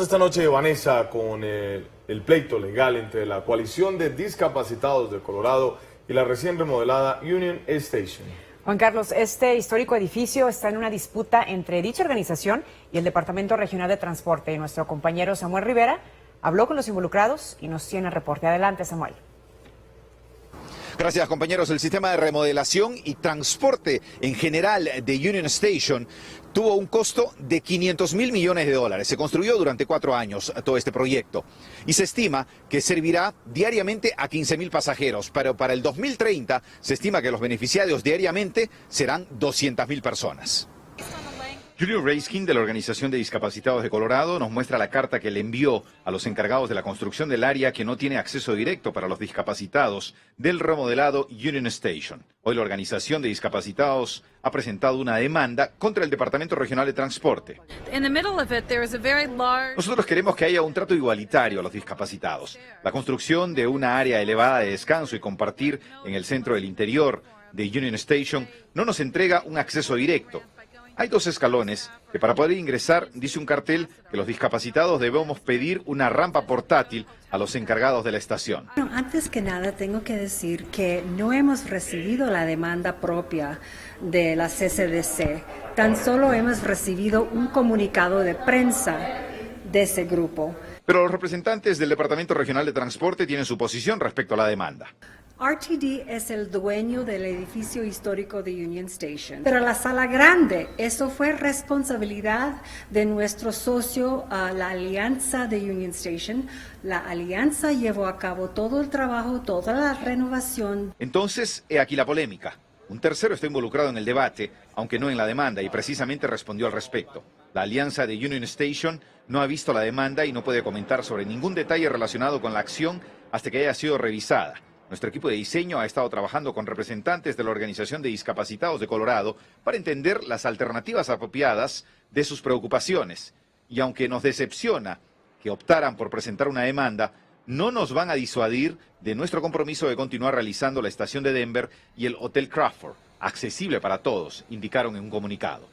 Esta noche, Vanessa, con el pleito legal entre la coalición de discapacitados de Colorado y la recién remodelada Union Station. Juan Carlos, este histórico edificio está en una disputa entre dicha organización y el Departamento Regional de Transporte. Y nuestro compañero Samuel Rivera habló con los involucrados y nos tiene el reporte. Adelante, Samuel. Gracias, compañeros. El sistema de remodelación y transporte en general de Union Station tuvo un costo de $500 mil millones. Se construyó durante 4 años todo este proyecto y se estima que servirá diariamente a 15,000 pasajeros, pero para el 2030 se estima que los beneficiarios diariamente serán 200,000 personas. Julio Reiskin, de la Organización de Discapacitados de Colorado, nos muestra la carta que le envió a los encargados de la construcción del área que no tiene acceso directo para los discapacitados del remodelado Union Station. Hoy la Organización de Discapacitados ha presentado una demanda contra el Departamento Regional de Transporte. Nosotros queremos que haya un trato igualitario a los discapacitados. La construcción de una área elevada de descanso y compartir en el centro del interior de Union Station no nos entrega un acceso directo. Hay 2 escalones que para poder ingresar, dice un cartel, que los discapacitados debemos pedir una rampa portátil a los encargados de la estación. Bueno, antes que nada tengo que decir que no hemos recibido la demanda propia de la CCDC. Tan solo hemos recibido un comunicado de prensa de ese grupo. Pero los representantes del Departamento Regional de Transporte tienen su posición respecto a la demanda. RTD es el dueño del edificio histórico de Union Station, pero la sala grande, eso fue responsabilidad de nuestro socio, la Alianza de Union Station. La Alianza llevó a cabo todo el trabajo, toda la renovación. Entonces, he aquí la polémica. Un tercero está involucrado en el debate, aunque no en la demanda, y precisamente respondió al respecto. La Alianza de Union Station no ha visto la demanda y no puede comentar sobre ningún detalle relacionado con la acción hasta que haya sido revisada. Nuestro equipo de diseño ha estado trabajando con representantes de la Organización de Discapacitados de Colorado para entender las alternativas apropiadas de sus preocupaciones. Y aunque nos decepciona que optaran por presentar una demanda, no nos van a disuadir de nuestro compromiso de continuar realizando la estación de Denver y el Hotel Crawford, accesible para todos, indicaron en un comunicado.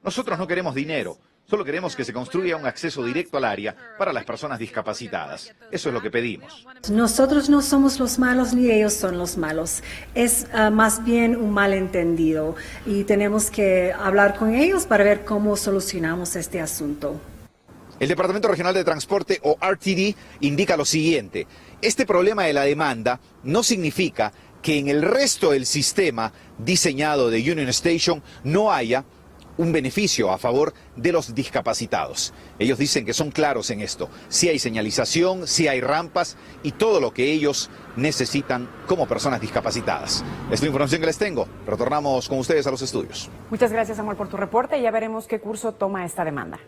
Nosotros no queremos dinero. Solo queremos que se construya un acceso directo al área para las personas discapacitadas. Eso es lo que pedimos. Nosotros no somos los malos ni ellos son los malos. Es más bien un malentendido y tenemos que hablar con ellos para ver cómo solucionamos este asunto. El Departamento Regional de Transporte, o RTD, indica lo siguiente. Este problema de la demanda no significa que en el resto del sistema diseñado de Union Station no haya un beneficio a favor de los discapacitados. Ellos dicen que son claros en esto. Sí hay señalización, sí hay rampas y todo lo que ellos necesitan como personas discapacitadas. Es la información que les tengo. Retornamos con ustedes a los estudios. Muchas gracias, Samuel, por tu reporte y ya veremos qué curso toma esta demanda.